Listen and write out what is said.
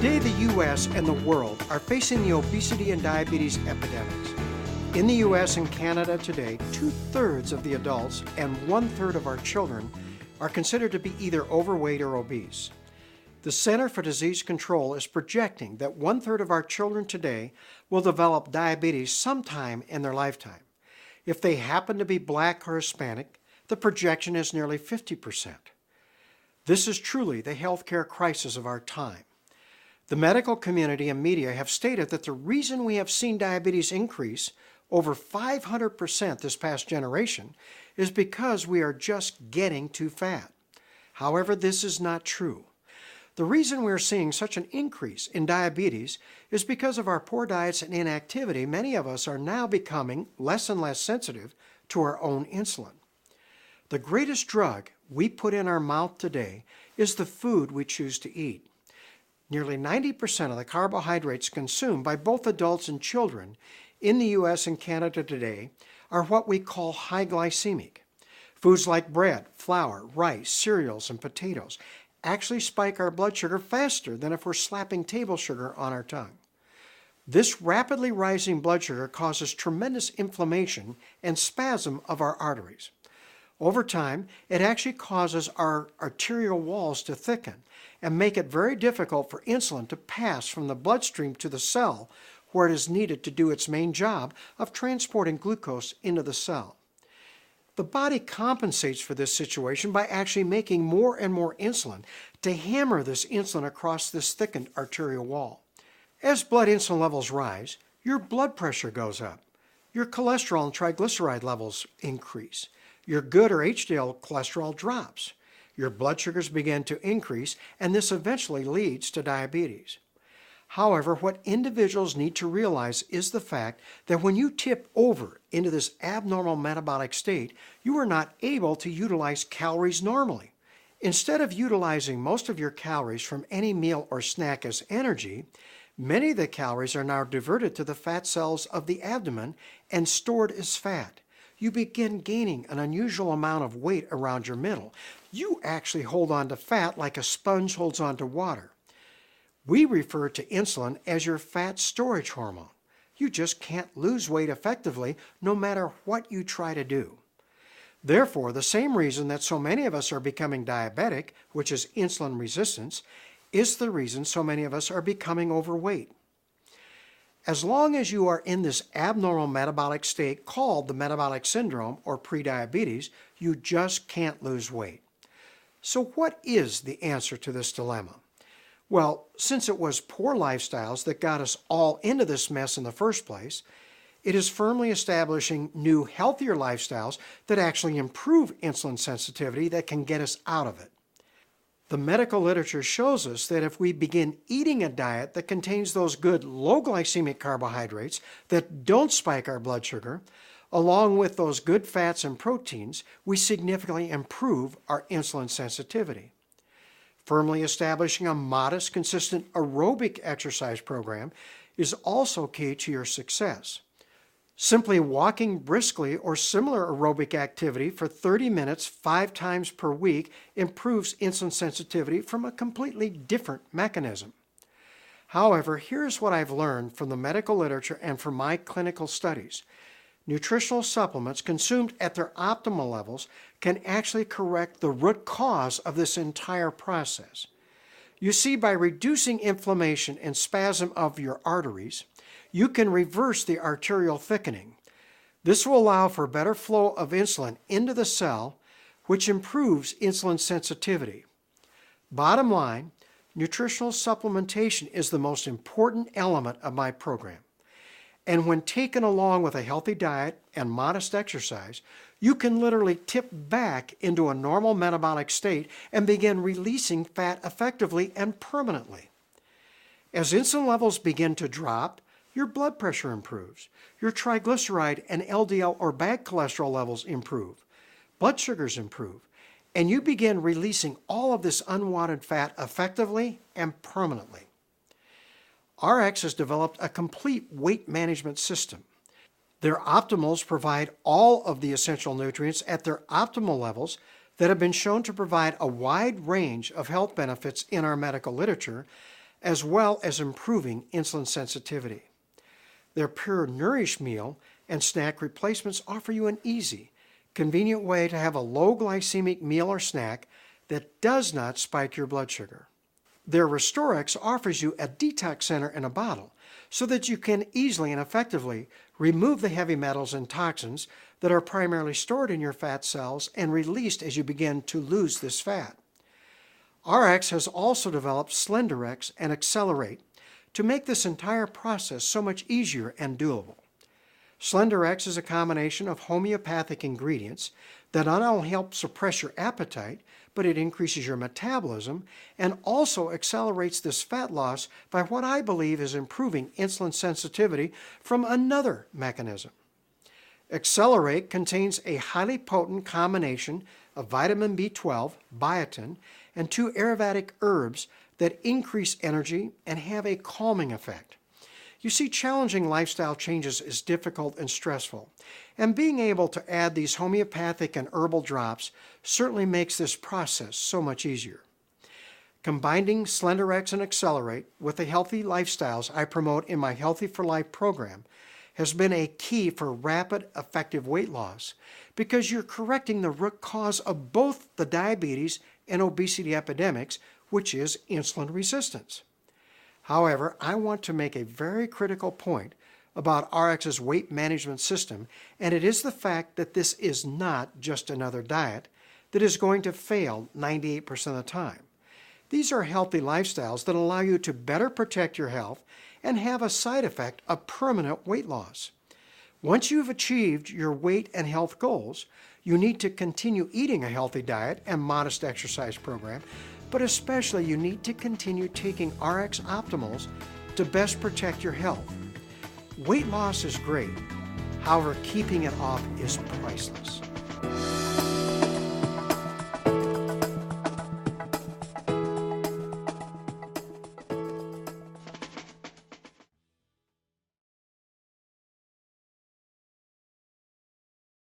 Today, the U.S. and the world are facing the obesity and diabetes epidemics. In the U.S. and Canada today, 2/3 of the adults and 1/3 of our children are considered to be either overweight or obese. The Center for Disease Control is projecting that 1/3 of our children today will develop diabetes sometime in their lifetime. If they happen to be Black or Hispanic, the projection is nearly 50%. This is truly the healthcare crisis of our time. The medical community and media have stated that the reason we have seen diabetes increase over 500% this past generation is because we are just getting too fat. However, this is not true. The reason we're seeing such an increase in diabetes is because of our poor diets and inactivity. Many of us are now becoming less and less sensitive to our own insulin. The greatest drug we put in our mouth today is the food we choose to eat. Nearly 90% of the carbohydrates consumed by both adults and children in the U.S. and Canada today are what we call high glycemic. Foods like bread, flour, rice, cereals, and potatoes actually spike our blood sugar faster than if we're slapping table sugar on our tongue. This rapidly rising blood sugar causes tremendous inflammation and spasm of our arteries. Over time, it actually causes our arterial walls to thicken and make it very difficult for insulin to pass from the bloodstream to the cell where it is needed to do its main job of transporting glucose into the cell. The body compensates for this situation by actually making more and more insulin to hammer this insulin across this thickened arterial wall. As blood insulin levels rise, your blood pressure goes up. Your cholesterol and triglyceride levels increase. Your good or HDL cholesterol drops. Your blood sugars begin to increase, and this eventually leads to diabetes. However, what individuals need to realize is the fact that when you tip over into this abnormal metabolic state, you are not able to utilize calories normally. Instead of utilizing most of your calories from any meal or snack as energy, many of the calories are now diverted to the fat cells of the abdomen and stored as fat. You begin gaining an unusual amount of weight around your middle. You actually hold on to fat like a sponge holds on to water. We refer to insulin as your fat storage hormone. You just can't lose weight effectively no matter what you try to do. Therefore, the same reason that so many of us are becoming diabetic, which is insulin resistance, is the reason so many of us are becoming overweight. As long as you are in this abnormal metabolic state called the metabolic syndrome or prediabetes, you just can't lose weight. So what is the answer to this dilemma? Well, since it was poor lifestyles that got us all into this mess in the first place, it is firmly establishing new, healthier lifestyles that actually improve insulin sensitivity that can get us out of it. The medical literature shows us that if we begin eating a diet that contains those good low glycemic carbohydrates that don't spike our blood sugar, along with those good fats and proteins, we significantly improve our insulin sensitivity. Firmly establishing a modest, consistent aerobic exercise program is also key to your success. Simply walking briskly or similar aerobic activity for 30 minutes 5 times per week improves insulin sensitivity from a completely different mechanism. However, here's what I've learned from the medical literature and from my clinical studies. Nutritional supplements consumed at their optimal levels can actually correct the root cause of this entire process. You see, by reducing inflammation and spasm of your arteries, you can reverse the arterial thickening. This will allow for better flow of insulin into the cell, which improves insulin sensitivity. Bottom line, nutritional supplementation is the most important element of my program. And when taken along with a healthy diet and modest exercise, you can literally tip back into a normal metabolic state and begin releasing fat effectively and permanently. As insulin levels begin to drop, your blood pressure improves. Your triglyceride and LDL or bad cholesterol levels improve. Blood sugars improve. And you begin releasing all of this unwanted fat effectively and permanently. RX has developed a complete weight management system. Their optimals provide all of the essential nutrients at their optimal levels that have been shown to provide a wide range of health benefits in our medical literature, as well as improving insulin sensitivity. Their Pure Nourish meal and snack replacements offer you an easy, convenient way to have a low glycemic meal or snack that does not spike your blood sugar. Their RestoreX offers you a detox center in a bottle so that you can easily and effectively remove the heavy metals and toxins that are primarily stored in your fat cells and released as you begin to lose this fat. RX has also developed SlenderX and Accelerate to make this entire process so much easier and doable. SlenderX is a combination of homeopathic ingredients that not only help suppress your appetite, but it increases your metabolism and also accelerates this fat loss by what I believe is improving insulin sensitivity from another mechanism. Accelerate contains a highly potent combination of vitamin B12, biotin, and 2 aromatic herbs that increase energy and have a calming effect. You see, challenging lifestyle changes is difficult and stressful, and being able to add these homeopathic and herbal drops certainly makes this process so much easier. Combining SlenderX and Accelerate with the healthy lifestyles I promote in my Healthy for Life program has been a key for rapid, effective weight loss because you're correcting the root cause of both the diabetes and obesity epidemics, which is insulin resistance. However, I want to make a very critical point about RX's weight management system, and it is the fact that this is not just another diet that is going to fail 98% of the time. These are healthy lifestyles that allow you to better protect your health and have a side effect of permanent weight loss. Once you've achieved your weight and health goals, you need to continue eating a healthy diet and modest exercise program, but especially you need to continue taking RX Optimals to best protect your health. Weight loss is great. However, keeping it off is priceless.